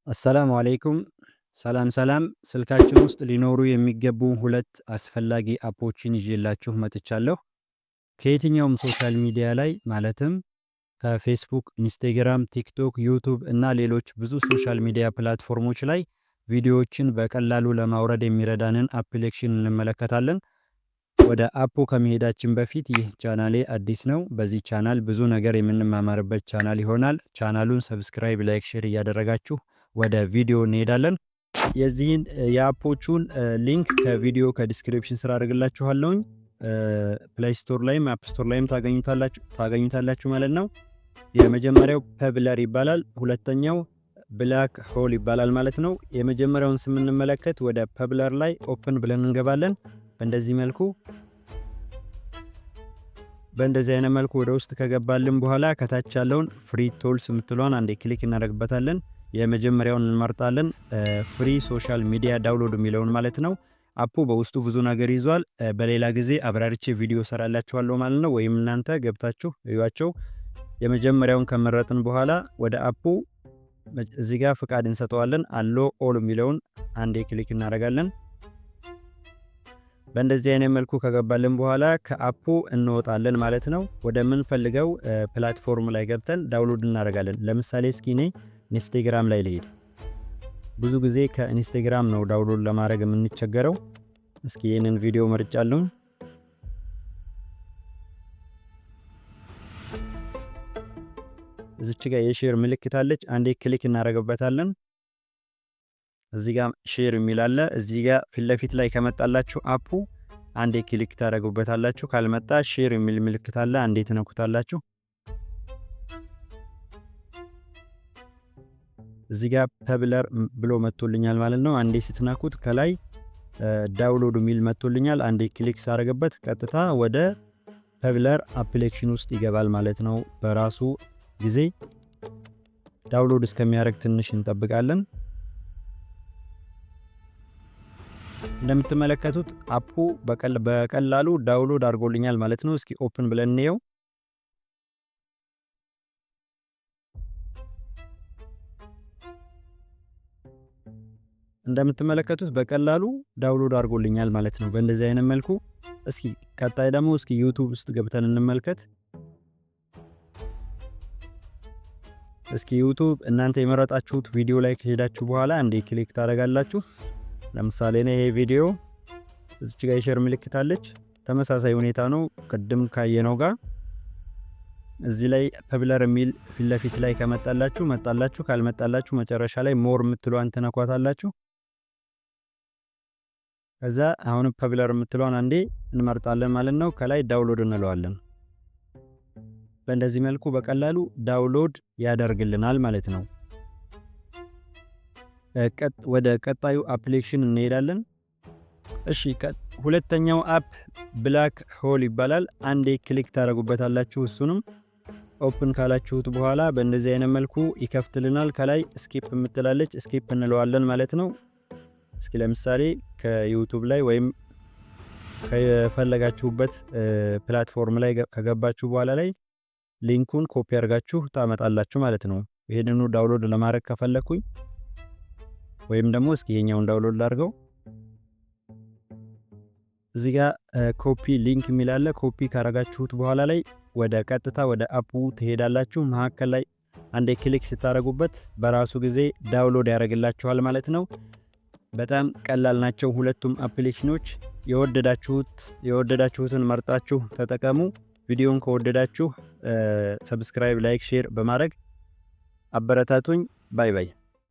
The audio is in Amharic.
አሰላሙ አለይኩም። ሰላም ስልካችን ውስጥ ሊኖሩ የሚገቡ ሁለት አስፈላጊ አፖችን ይዤላችሁ መጥቻለሁ። ከየትኛውም ሶሻል ሚዲያ ላይ ማለትም ከፌስቡክ፣ ኢንስታግራም፣ ቲክቶክ፣ ዩቱብ እና ሌሎች ብዙ ሶሻል ሚዲያ ፕላትፎርሞች ላይ ቪዲዮዎችን በቀላሉ ለማውረድ የሚረዳንን አፕሊኬሽን እንመለከታለን። ወደ አፑ ከመሄዳችን በፊት ይህ ቻናሌ አዲስ ነው። በዚህ ቻናል ብዙ ነገር የምንማማርበት ቻናል ይሆናል። ቻናሉን ሰብስክራይብ፣ ላይክ፣ ሼር እያደረጋችሁ ወደ ቪዲዮ እንሄዳለን። የዚህን የአፖቹን ሊንክ ከቪዲዮ ከዲስክሪፕሽን ስራ አድርግላችኋለሁኝ። ፕሌይ ስቶር ላይም አፕ ስቶር ላይም ታገኙታላችሁ ማለት ነው። የመጀመሪያው ፐብለር ይባላል። ሁለተኛው ብላክ ሆል ይባላል ማለት ነው። የመጀመሪያውን ስንመለከት ወደ ፐብለር ላይ ኦፕን ብለን እንገባለን። በእንደዚህ አይነት መልኩ ወደ ውስጥ ከገባልን በኋላ ከታች ያለውን ፍሪ ቶልስ የምትለዋን አንዴ ክሊክ እናደርግበታለን። የመጀመሪያውን እንመርጣለን። ፍሪ ሶሻል ሚዲያ ዳውንሎድ የሚለውን ማለት ነው። አፑ በውስጡ ብዙ ነገር ይዟል። በሌላ ጊዜ አብራርቼ ቪዲዮ ሰራላችኋለሁ ማለት ነው፣ ወይም እናንተ ገብታችሁ እዩዋቸው። የመጀመሪያውን ከመረጥን በኋላ ወደ አፑ እዚህ ጋር ፍቃድ እንሰጠዋለን። አሎ ኦል የሚለውን አንዴ ክሊክ እናደርጋለን። በእንደዚህ አይነት መልኩ ከገባልን በኋላ ከአፑ እንወጣለን ማለት ነው። ወደ ምንፈልገው ፕላትፎርም ላይ ገብተን ዳውንሎድ እናደርጋለን። ለምሳሌ እስኪ እኔ ኢንስታግራም ላይ ልሄድ። ብዙ ጊዜ ከኢንስታግራም ነው ዳውንሎድ ለማድረግ የምንቸገረው። እስኪ ይህንን ቪዲዮ መርጫለሁ። እዚች ጋር የሼር ምልክት አለች። አንዴ ክሊክ እናደርግበታለን። እዚህ ጋር ሼር የሚል አለ። እዚህ ጋር ፊት ለፊት ላይ ከመጣላችሁ አፑ አንዴ ክሊክ ታደርጉበታላችሁ። ካልመጣ ሼር የሚል ምልክት አለ። አንዴ ትነኩታላችሁ። እዚህ ጋር ፐብለር ብሎ መጥቶልኛል ማለት ነው። አንዴ ስትነኩት ከላይ ዳውንሎድ የሚል መጥቶልኛል። አንዴ ክሊክ ሳደርግበት ቀጥታ ወደ ፐብለር አፕሊኬሽን ውስጥ ይገባል ማለት ነው። በራሱ ጊዜ ዳውንሎድ እስከሚያደርግ ትንሽ እንጠብቃለን። እንደምትመለከቱት አፑ በቀላሉ ዳውንሎድ አድርጎልኛል ማለት ነው። እስኪ ኦፕን ብለን እንየው። እንደምትመለከቱት በቀላሉ ዳውንሎድ አድርጎልኛል ማለት ነው። በእንደዚህ አይነት መልኩ እስኪ ቀጣይ ደግሞ እስኪ ዩቲዩብ ውስጥ ገብተን እንመልከት። እስኪ ዩቲዩብ እናንተ የመረጣችሁት ቪዲዮ ላይ ከሄዳችሁ በኋላ አንዴ ክሊክ ታደርጋላችሁ። ለምሳሌ እኔ ይሄ ቪዲዮ እዚች ጋር የሼር ምልክት አለች። ተመሳሳይ ሁኔታ ነው ቅድም ካየነው ጋር። እዚህ ላይ ፐብለር የሚል ፊት ለፊት ላይ መጣላችሁ፣ ካልመጣላችሁ መጨረሻ ላይ ሞር የምትሏን ትነኳታላችሁ። ከዛ አሁን ፐብለር የምትሏን አንዴ እንመርጣለን ማለት ነው። ከላይ ዳውንሎድ እንለዋለን። በእንደዚህ መልኩ በቀላሉ ዳውንሎድ ያደርግልናል ማለት ነው። ወደ ቀጣዩ አፕሊኬሽን እንሄዳለን። እሺ ሁለተኛው አፕ ብላክ ሆል ይባላል። አንዴ ክሊክ ታደርጉበታላችሁ። እሱንም ኦፕን ካላችሁት በኋላ በእንደዚህ አይነት መልኩ ይከፍትልናል። ከላይ ስኪፕ የምትላለች ስኪፕ እንለዋለን ማለት ነው። እስኪ ለምሳሌ ከዩቲዩብ ላይ ወይም ከፈለጋችሁበት ፕላትፎርም ላይ ከገባችሁ በኋላ ላይ ሊንኩን ኮፒ አድርጋችሁ ታመጣላችሁ ማለት ነው። ይሄንኑ ዳውንሎድ ለማድረግ ከፈለኩኝ ወይም ደግሞ እስኪ የኛውን ዳውንሎድ ላድርገው። እዚህ ጋር ኮፒ ሊንክ የሚል አለ። ኮፒ ካረጋችሁት በኋላ ላይ ወደ ቀጥታ ወደ አፑ ትሄዳላችሁ። መሀከል ላይ አንዴ ክሊክ ስታደርጉበት በራሱ ጊዜ ዳውንሎድ ያደርግላችኋል ማለት ነው። በጣም ቀላል ናቸው ሁለቱም አፕሊኬሽኖች። የወደዳችሁትን መርጣችሁ ተጠቀሙ። ቪዲዮን ከወደዳችሁ ሰብስክራይብ፣ ላይክ፣ ሼር በማድረግ አበረታቱኝ። ባይ ባይ።